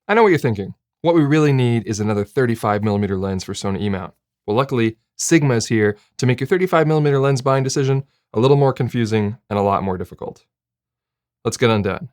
I know what you're thinking. What we really need is another 35mm lens for Sony E-mount. Well, luckily, Sigma is here to make your 35mm lens buying decision a little more confusing and a lot more difficult. Let's get undone.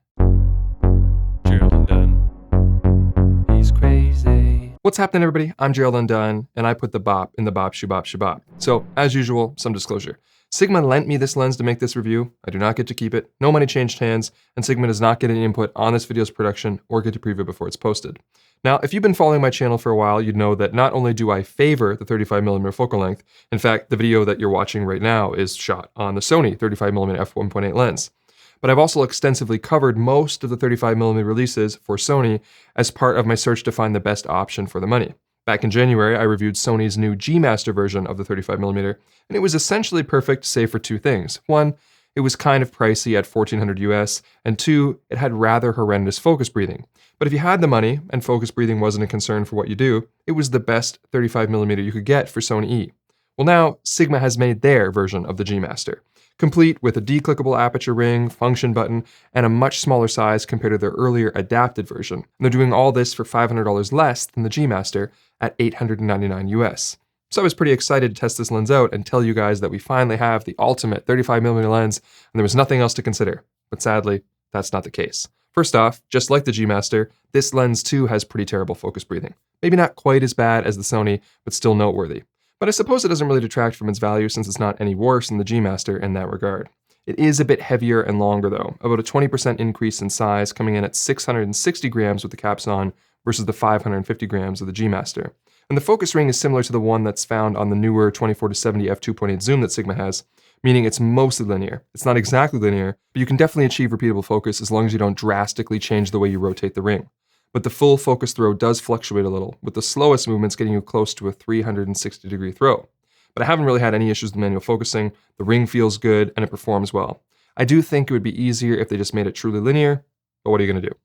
Gerald Undone. He's crazy. What's happening, everybody? I'm Gerald Undone, and I put the bop in the bop shabop shabop. So, as usual, some disclosure. Sigma lent me this lens to make this review. I do not get to keep it. No money changed hands, and Sigma does not get any input on this video's production or get to preview before it's posted. Now, if you've been following my channel for a while, you'd know that not only do I favor the 35mm focal length, in fact, the video that you're watching right now is shot on the Sony 35mm F1.4 lens. But I've also extensively covered most of the 35mm releases for Sony as part of my search to find the best option for the money. Back in January, I reviewed Sony's new G-Master version of the 35mm, and it was essentially perfect save for two things. One, it was kind of pricey at $1,400 US, and two, it had rather horrendous focus breathing. But if you had the money, and focus breathing wasn't a concern for what you do, it was the best 35mm you could get for Sony E. Well, now, Sigma has made their version of the G-Master, complete with a declickable aperture ring, function button, and a much smaller size compared to their earlier adapted version. And they're doing all this for $500 less than the G-Master at $899 US. So I was pretty excited to test this lens out and tell you guys that we finally have the ultimate 35mm lens and there was nothing else to consider. But sadly, that's not the case. First off, just like the G-Master, this lens too has pretty terrible focus breathing. Maybe not quite as bad as the Sony, but still noteworthy. But I suppose it doesn't really detract from its value since it's not any worse than the G-Master in that regard. It is a bit heavier and longer though, about a 20% increase in size, coming in at 660 grams with the caps on versus the 550 grams of the G-Master. And the focus ring is similar to the one that's found on the newer 24-70 f2.8 zoom that Sigma has, meaning it's mostly linear. It's not exactly linear, but you can definitely achieve repeatable focus as long as you don't drastically change the way you rotate the ring. But the full focus throw does fluctuate a little, with the slowest movements getting you close to a 360-degree throw. But I haven't really had any issues with manual focusing, the ring feels good, and it performs well. I do think it would be easier if they just made it truly linear, but what are you going to do?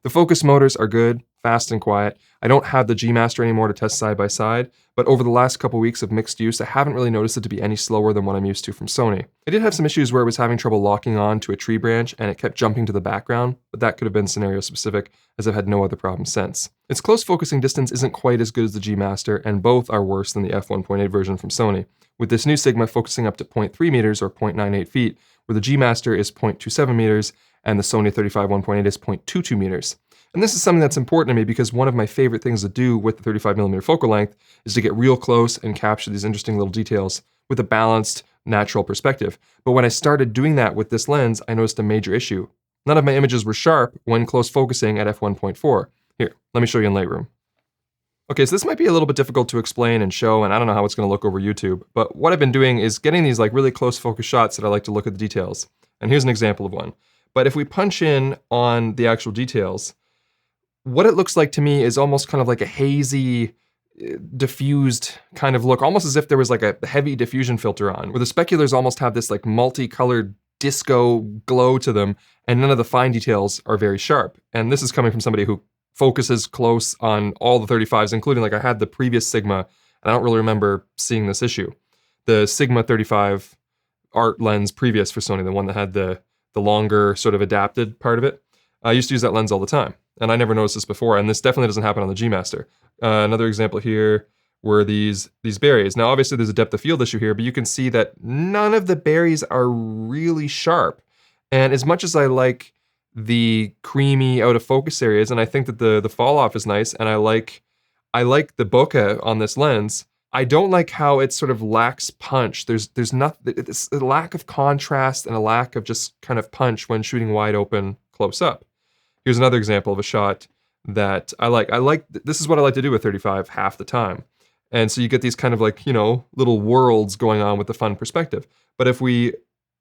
The focus motors are good, fast and quiet. I don't have the G-Master anymore to test side by side, but over the last couple weeks of mixed use, I haven't really noticed it to be any slower than what I'm used to from Sony. I did have some issues where I was having trouble locking on to a tree branch and it kept jumping to the background, but that could have been scenario specific as I've had no other problems since. Its close focusing distance isn't quite as good as the G-Master, and both are worse than the F1.8 version from Sony, with this new Sigma focusing up to 0.3 meters or 0.98 feet, where the G-Master is 0.27 meters and the Sony 35-1.8 is 0.22 meters. And this is something that's important to me because one of my favorite things to do with the 35mm focal length is to get real close and capture these interesting little details with a balanced, natural perspective. But when I started doing that with this lens, I noticed a major issue. None of my images were sharp when close focusing at f1.4. Here, let me show you in Lightroom. Okay, so this might be a little bit difficult to explain and show, and I don't know how it's going to look over YouTube, but what I've been doing is getting these like really close focus shots that I like to look at the details. And here's an example of one. But if we punch in on the actual details, what it looks like to me is almost kind of like a hazy, diffused kind of look, almost as if there was like a heavy diffusion filter on, where the speculars almost have this like multicolored disco glow to them, and none of the fine details are very sharp. And this is coming from somebody who focuses close on all the 35s, including like I had the previous Sigma, and I don't really remember seeing this issue. The Sigma 35 art lens previous for Sony, the one that had the longer sort of adapted part of it. I used to use that lens all the time, and I never noticed this before, and this definitely doesn't happen on the G-Master. Another example here were these berries. Now, obviously, there's a depth of field issue here, but you can see that none of the berries are really sharp. And as much as I like the creamy out of focus areas, and I think that the fall off is nice, and I like the bokeh on this lens, I don't like how it sort of lacks punch. There's it's a lack of contrast and a lack of just kind of punch when shooting wide open close up. Here's another example of a shot that I like. This is what I like to do with 35 half the time. And so you get these kind of like, you know, little worlds going on with the fun perspective. But if we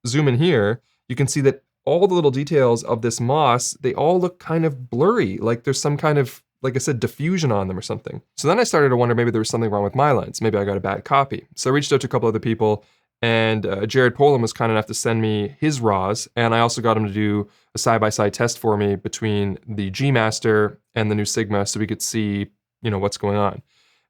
zoom in here, you can see that all the little details of this moss, they all look kind of blurry. Like there's some kind of, like I said, diffusion on them or something. So then I started to wonder maybe there was something wrong with my lens. Maybe I got a bad copy. So I reached out to a couple other people, and Jared Poland was kind enough to send me his RAWs, and I also got him to do a side-by-side test for me between the G-Master and the new Sigma so we could see, you know, what's going on.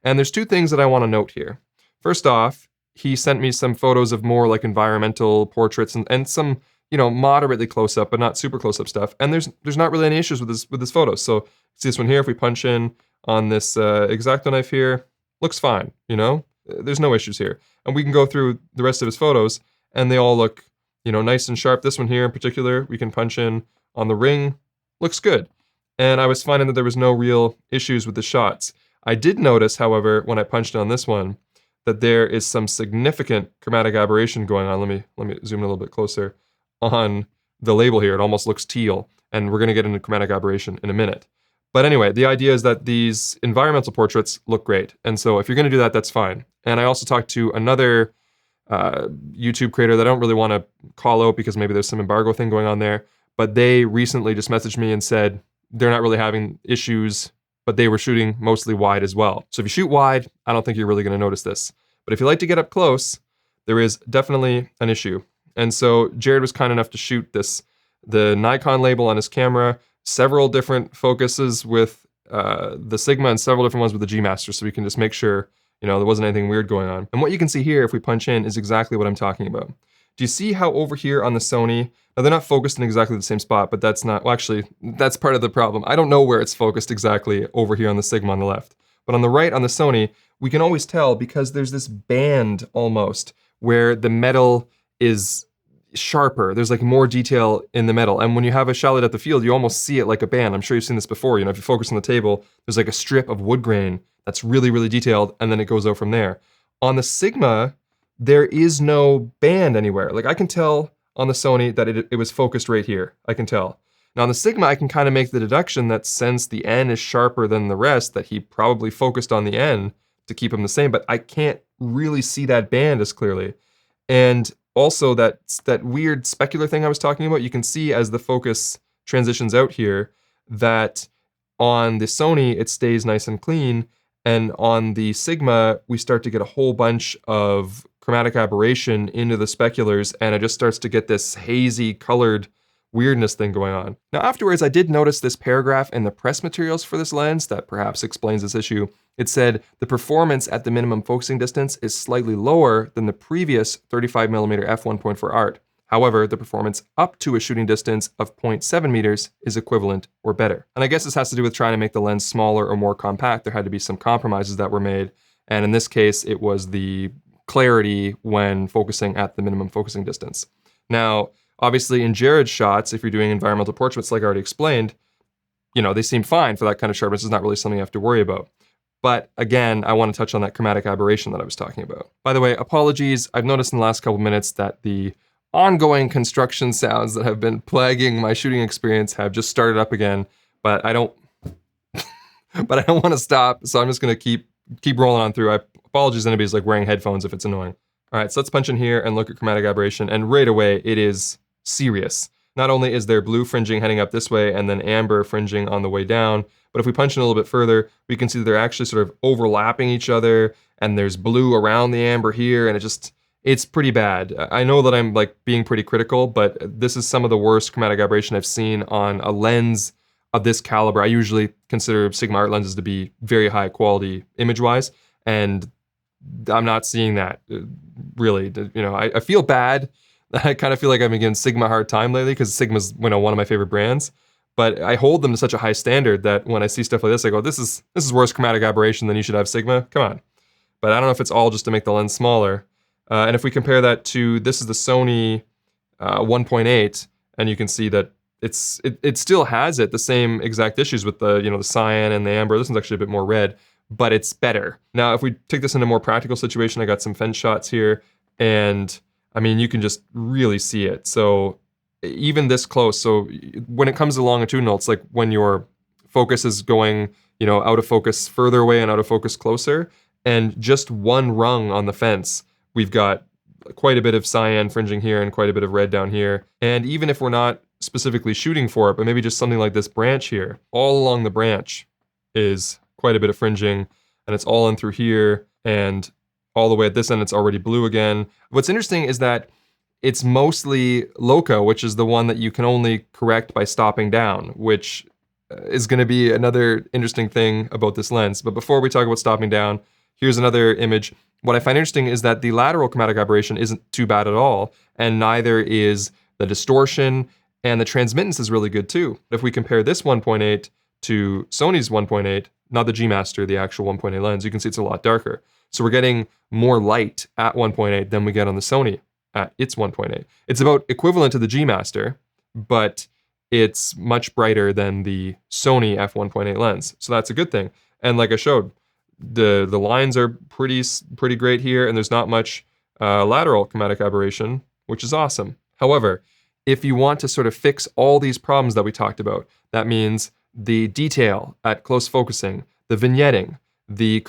And there's two things that I want to note here. First off, he sent me some photos of more like environmental portraits and some, moderately close up, but not super close up stuff. And there's not really any issues with this photo. So see this one here, if we punch in on this X-Acto knife here, looks fine, There's no issues here. And we can go through the rest of his photos and they all look, nice and sharp. This one here in particular, we can punch in on the ring, looks good. And I was finding that there was no real issues with the shots. I did notice, however, when I punched on this one, that there is some significant chromatic aberration going on. Let me zoom in a little bit closer on the label here. It almost looks teal, and we're gonna get into chromatic aberration in a minute. But anyway, the idea is that these environmental portraits look great. And so if you're gonna do that, that's fine. And I also talked to another YouTube creator that I don't really wanna call out because maybe there's some embargo thing going on there, but they recently just messaged me and said they're not really having issues, but they were shooting mostly wide as well. So if you shoot wide, I don't think you're really gonna notice this. But if you like to get up close, there is definitely an issue. And so Jared was kind enough to shoot the Nikon label on his camera, several different focuses with the Sigma and several different ones with the G Master, so we can just make sure, there wasn't anything weird going on. And what you can see here, if we punch in, is exactly what I'm talking about. Do you see how over here on the Sony, now they're not focused in exactly the same spot, but that's not, well actually, that's part of the problem. I don't know where it's focused exactly over here on the Sigma on the left. But on the right, on the Sony, we can always tell because there's this band almost where the metal is sharper. There's like more detail in the metal. And when you have a shallow depth of field, you almost see it like a band. I'm sure you've seen this before. If you focus on the table, there's like a strip of wood grain that's really, really detailed, and then it goes out from there. On the Sigma, there is no band anywhere. Like I can tell on the Sony that it was focused right here. I can tell. Now on the Sigma, I can kind of make the deduction that since the N is sharper than the rest, that he probably focused on the N to keep them the same, but I can't really see that band as clearly. And also that weird specular thing I was talking about, you can see as the focus transitions out here that on the Sony, it stays nice and clean. And on the Sigma, we start to get a whole bunch of chromatic aberration into the speculars, and it just starts to get this hazy colored weirdness thing going on. Now afterwards, I did notice this paragraph in the press materials for this lens that perhaps explains this issue. It said, the performance at the minimum focusing distance is slightly lower than the previous 35mm F1.4 art. However, the performance up to a shooting distance of 0.7 meters is equivalent or better. And I guess this has to do with trying to make the lens smaller or more compact. There had to be some compromises that were made. And in this case, it was the clarity when focusing at the minimum focusing distance. Now, obviously in Jared's shots, if you're doing environmental portraits, like I already explained, they seem fine for that kind of sharpness. It's not really something you have to worry about. But again, I want to touch on that chromatic aberration that I was talking about. By the way, apologies. I've noticed in the last couple minutes that the ongoing construction sounds that have been plaguing my shooting experience have just started up again, but I don't want to stop. So I'm just going to keep rolling on through. Apologies to anybody who's like wearing headphones if it's annoying. All right, so let's punch in here and look at chromatic aberration. And right away, it is serious. Not only is there blue fringing heading up this way and then amber fringing on the way down, but if we punch in a little bit further, we can see that they're actually sort of overlapping each other, and there's blue around the amber here, and it's pretty bad. I know that I'm like being pretty critical, but this is some of the worst chromatic aberration I've seen on a lens of this caliber. I usually consider Sigma art lenses to be very high quality image-wise, and I'm not seeing that really. I feel bad. I kind of feel like I've been giving Sigma a hard time lately because Sigma's one of my favorite brands. But I hold them to such a high standard that when I see stuff like this, I go, this is worse chromatic aberration than you should have, Sigma. Come on. But I don't know if it's all just to make the lens smaller. And if we compare that to, this is the Sony 1.8, and you can see that it still has the same exact issues with the cyan and the amber. This one's actually a bit more red, but it's better. Now, if we take this into a more practical situation, I got some fence shots here, and I mean, you can just really see it. So even this close, so when it comes to longitudinal, it's like when your focus is going, out of focus further away and out of focus closer, and just one rung on the fence, we've got quite a bit of cyan fringing here and quite a bit of red down here. And even if we're not specifically shooting for it, but maybe just something like this branch here, all along the branch is quite a bit of fringing, and it's all in through here, and all the way at this end, it's already blue again. What's interesting is that it's mostly Loco, which is the one that you can only correct by stopping down, which is gonna be another interesting thing about this lens. But before we talk about stopping down, here's another image. What I find interesting is that the lateral chromatic aberration isn't too bad at all, and neither is The distortion and the transmittance is really good too. If we compare this 1.8 to Sony's 1.8, not the G Master, the actual 1.8 lens, you can see it's a lot darker. So we're getting more light at 1.8 than we get on the Sony at its 1.8. It's about equivalent to the G Master, but it's much brighter than the Sony f1.8 lens. So that's a good thing. And like I showed, the lines are pretty great here, and there's not much lateral chromatic aberration, which is awesome. However, if you want to sort of fix all these problems that we talked about, that means the detail at close focusing, the vignetting, the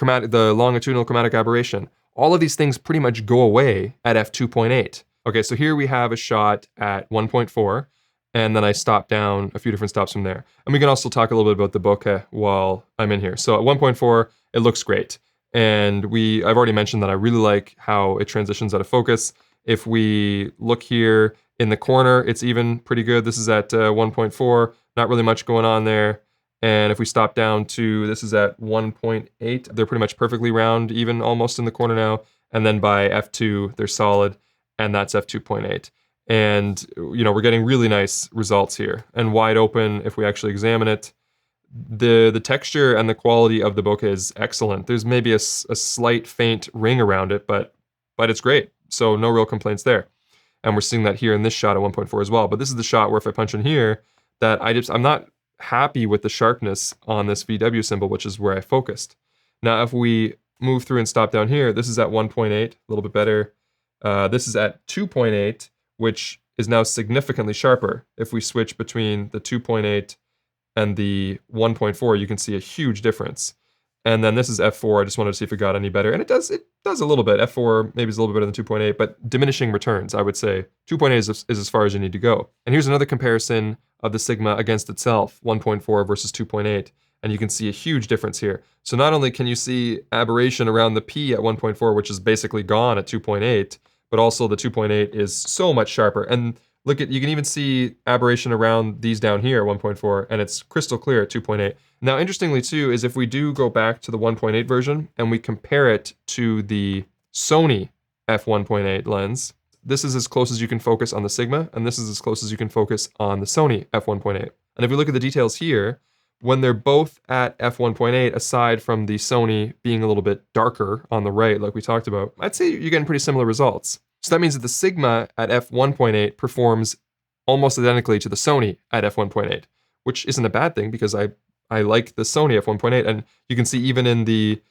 longitudinal chromatic aberration, all of these things pretty much go away at f2.8. Okay, so here we have a shot at 1.4, and then I stop down a few different stops from there. And we can also talk a little bit about the bokeh while I'm in here. So at 1.4, it looks great. And I've already mentioned that I really like how it transitions out of focus. If we look here in the corner, it's even pretty good. This is at 1.4, not really much going on there. And if we stop down to, this is at 1.8, they're pretty much perfectly round, even almost in the corner now. And then by f2, they're solid, and that's f2.8. And we're getting really nice results here. And wide open, if we actually examine it, the texture and the quality of the bokeh is excellent. There's maybe a slight faint ring around it, but it's great. So no real complaints there. And we're seeing that here in this shot at 1.4 as well. But this is the shot where if I punch in here, that I'm not happy with the sharpness on this VW symbol, which is where I focused. Now, if we move through and stop down here, this is at 1.8, a little bit better. This is at 2.8, which is now significantly sharper. If we switch between the 2.8 and the 1.4, you can see a huge difference. And then this is f4. I just wanted to see if it got any better. And it does a little bit. f4 maybe is a little bit better than 2.8, but diminishing returns, I would say. 2.8 is as far as you need to go. And here's another comparison of the Sigma against itself, 1.4 versus 2.8. And you can see a huge difference here. So not only can you see aberration around the P at 1.4, which is basically gone at 2.8, but also the 2.8 is so much sharper. And you can even see aberration around these down here at 1.4, and it's crystal clear at 2.8. Now, interestingly too, is if we do go back to the 1.8 version and we compare it to the Sony f1.8 lens, this is as close as you can focus on the Sigma, and this is as close as you can focus on the Sony f1.8. And if we look at the details here, when they're both at f1.8, aside from the Sony being a little bit darker on the right, like we talked about, I'd say you're getting pretty similar results. So that means that the Sigma at f1.8 performs almost identically to the Sony at f1.8, which isn't a bad thing because I like the Sony f1.8, and you can see even in the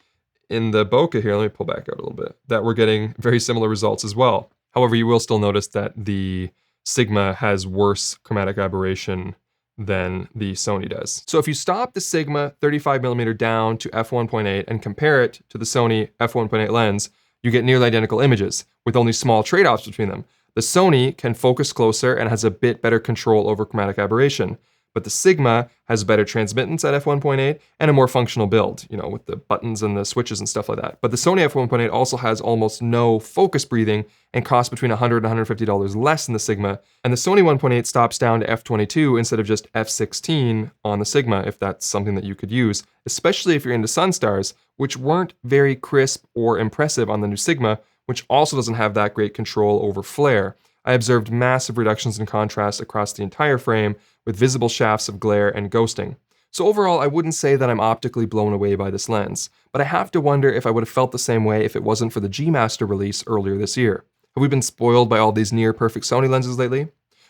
bokeh here, let me pull back out a little bit, that we're getting very similar results as well. However, you will still notice that the Sigma has worse chromatic aberration than the Sony does. So if you stop the Sigma 35mm down to f1.8 and compare it to the Sony f1.8 lens, you get nearly identical images with only small trade-offs between them. The Sony can focus closer and has a bit better control over chromatic aberration, but the Sigma has better transmittance at f1.8 and a more functional build, with the buttons and the switches and stuff like that. But the Sony f1.8 also has almost no focus breathing and costs between $100 and $150 less than the Sigma. And the Sony 1.8 stops down to f22 instead of just f16 on the Sigma, if that's something that you could use, especially if you're into Sunstars, which weren't very crisp or impressive on the new Sigma, which also doesn't have that great control over flare. I observed massive reductions in contrast across the entire frame with visible shafts of glare and ghosting. So overall, I wouldn't say that I'm optically blown away by this lens, but I have to wonder if I would have felt the same way if it wasn't for the G Master release earlier this year. Have we been spoiled by all these near-perfect Sony lenses lately?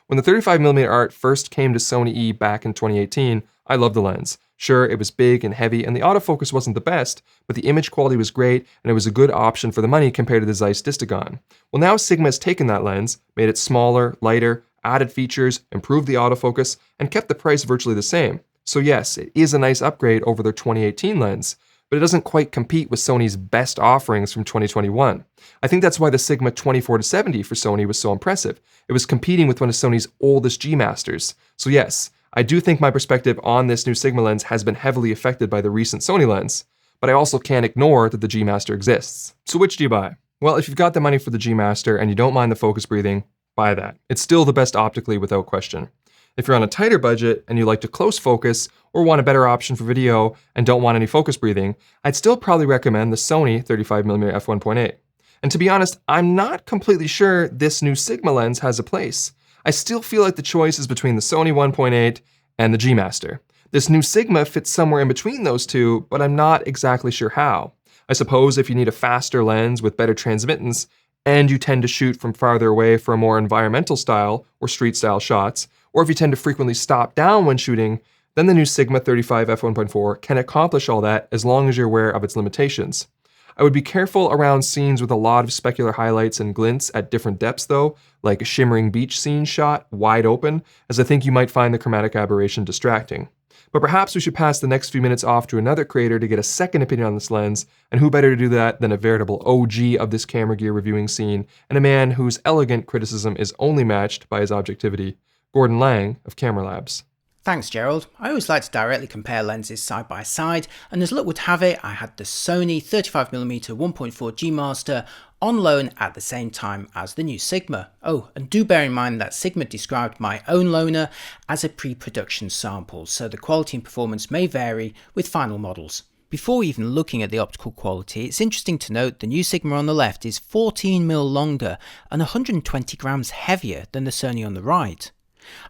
When the 35mm art first came to Sony E back in 2018, I loved the lens. Sure, it was big and heavy, and the autofocus wasn't the best, but the image quality was great, and it was a good option for the money compared to the Zeiss Distagon. Well, now Sigma has taken that lens, made it smaller, lighter, added features, improved the autofocus, and kept the price virtually the same. So yes, it is a nice upgrade over their 2018 lens, but it doesn't quite compete with Sony's best offerings from 2021. I think that's why the Sigma 24-70 for Sony was so impressive. It was competing with one of Sony's oldest G Masters. So yes, I do think my perspective on this new Sigma lens has been heavily affected by the recent Sony lens, but I also can't ignore that the G Master exists. So which do you buy? Well, if you've got the money for the G Master and you don't mind the focus breathing, buy that. It's still the best optically without question. If you're on a tighter budget and you like to close focus or want a better option for video and don't want any focus breathing, I'd still probably recommend the Sony 35mm f1.8. And to be honest, I'm not completely sure this new Sigma lens has a place. I still feel like the choice is between the Sony 1.8 and the G Master. This new Sigma fits somewhere in between those two, but I'm not exactly sure how. I suppose if you need a faster lens with better transmittance, and you tend to shoot from farther away for a more environmental style or street style shots, or if you tend to frequently stop down when shooting, then the new Sigma 35 F1.4 can accomplish all that as long as you're aware of its limitations. I would be careful around scenes with a lot of specular highlights and glints at different depths though, like a shimmering beach scene shot wide open, as I think you might find the chromatic aberration distracting. But perhaps we should pass the next few minutes off to another creator to get a second opinion on this lens, and who better to do that than a veritable OG of this camera gear reviewing scene, and a man whose elegant criticism is only matched by his objectivity, Gordon Lang of Camera Labs. Thanks, Gerald. I always like to directly compare lenses side by side, and as luck would have it, I had the Sony 35mm 1.4 G Master on loan at the same time as the new Sigma. Oh, and do bear in mind that Sigma described my own loaner as a pre-production sample, so the quality and performance may vary with final models. Before even looking at the optical quality, it's interesting to note the new Sigma on the left is 14mm longer and 120 grams heavier than the Sony on the right.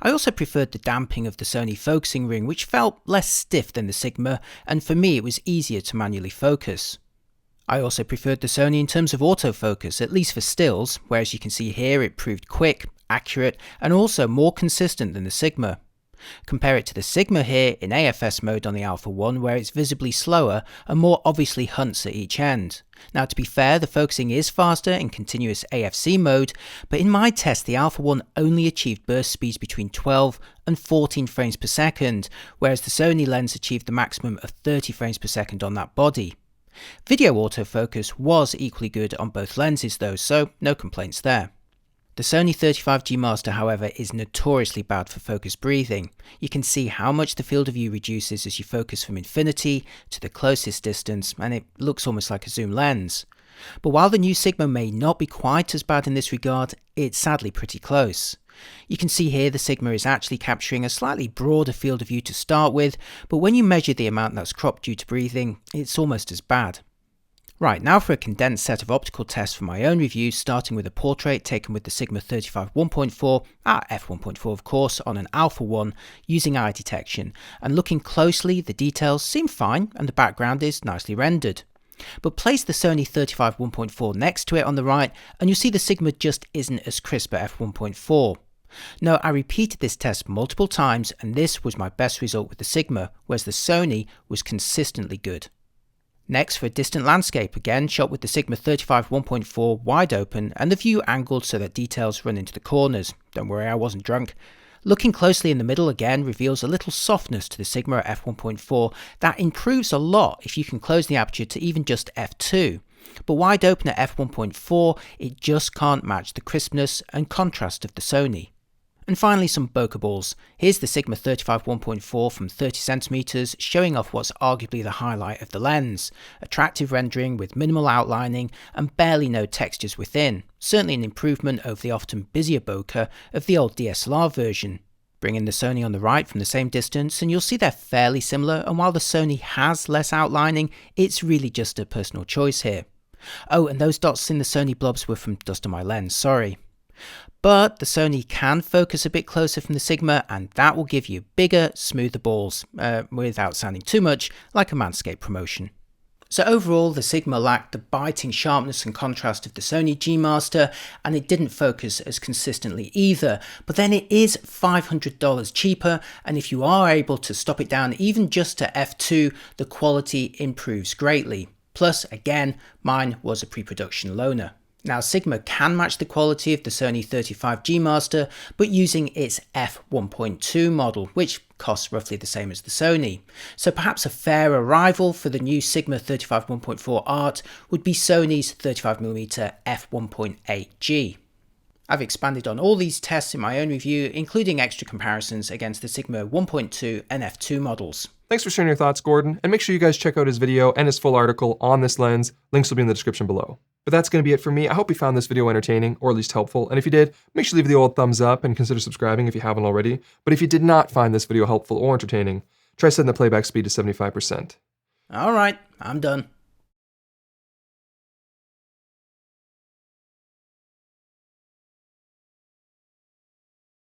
I also preferred the damping of the Sony focusing ring, which felt less stiff than the Sigma, and for me it was easier to manually focus. I also preferred the Sony in terms of autofocus, at least for stills, whereas you can see here it proved quick, accurate, and also more consistent than the Sigma. Compare it to the Sigma here in AFS mode on the Alpha 1, where it's visibly slower and more obviously hunts at each end. Now, to be fair, the focusing is faster in continuous AFC mode, but in my test the Alpha 1 only achieved burst speeds between 12 and 14 frames per second, whereas the Sony lens achieved the maximum of 30 frames per second on that body. Video autofocus was equally good on both lenses though, so no complaints there. The Sony 35G Master, however, is notoriously bad for focus breathing. You can see how much the field of view reduces as you focus from infinity to the closest distance, and it looks almost like a zoom lens. But while the new Sigma may not be quite as bad in this regard, it's sadly pretty close. You can see here the Sigma is actually capturing a slightly broader field of view to start with, but when you measure the amount that's cropped due to breathing, it's almost as bad. Right, now for a condensed set of optical tests for my own review, starting with a portrait taken with the Sigma 35 1.4, at f1.4 of course, on an Alpha 1 using eye detection, and looking closely the details seem fine and the background is nicely rendered. But place the Sony 35 1.4 next to it on the right and you'll see the Sigma just isn't as crisp at f1.4. No, I repeated this test multiple times and this was my best result with the Sigma, whereas the Sony was consistently good. Next for a distant landscape, again shot with the Sigma 35 1.4 wide open and the view angled so that details run into the corners. Don't worry, I wasn't drunk. Looking closely in the middle again reveals a little softness to the Sigma at f1.4 that improves a lot if you can close the aperture to even just f2. But wide open at f1.4 it just can't match the crispness and contrast of the Sony. And finally some bokeh balls. Here's the Sigma 35 1.4 from 30cm showing off what's arguably the highlight of the lens. Attractive rendering with minimal outlining and barely no textures within. Certainly an improvement over the often busier bokeh of the old DSLR version. Bring in the Sony on the right from the same distance and you'll see they're fairly similar, and while the Sony has less outlining, it's really just a personal choice here. Oh, and those dots in the Sony blobs were from dust on my lens, sorry. But the Sony can focus a bit closer from the Sigma and that will give you bigger, smoother balls, without sounding too much like a Manscaped promotion. So overall, the Sigma lacked the biting sharpness and contrast of the Sony G Master, and it didn't focus as consistently either. But then it is $500 cheaper, and if you are able to stop it down even just to f2, the quality improves greatly. Plus, again, mine was a pre-production loaner. Now Sigma can match the quality of the Sony 35G Master, but using its f1.2 model, which costs roughly the same as the Sony. So perhaps a fairer rival for the new Sigma 35 1.4 Art would be Sony's 35mm F1.8G. I've expanded on all these tests in my own review, including extra comparisons against the Sigma 1.2 and f2 models. Thanks for sharing your thoughts, Gordon, and make sure you guys check out his video and his full article on this lens. Links will be in the description below. But that's going to be it for me. I hope you found this video entertaining, or at least helpful, and if you did, make sure to leave the old thumbs up and consider subscribing if you haven't already. But if you did not find this video helpful or entertaining, try setting the playback speed to 75%. Alright, I'm done.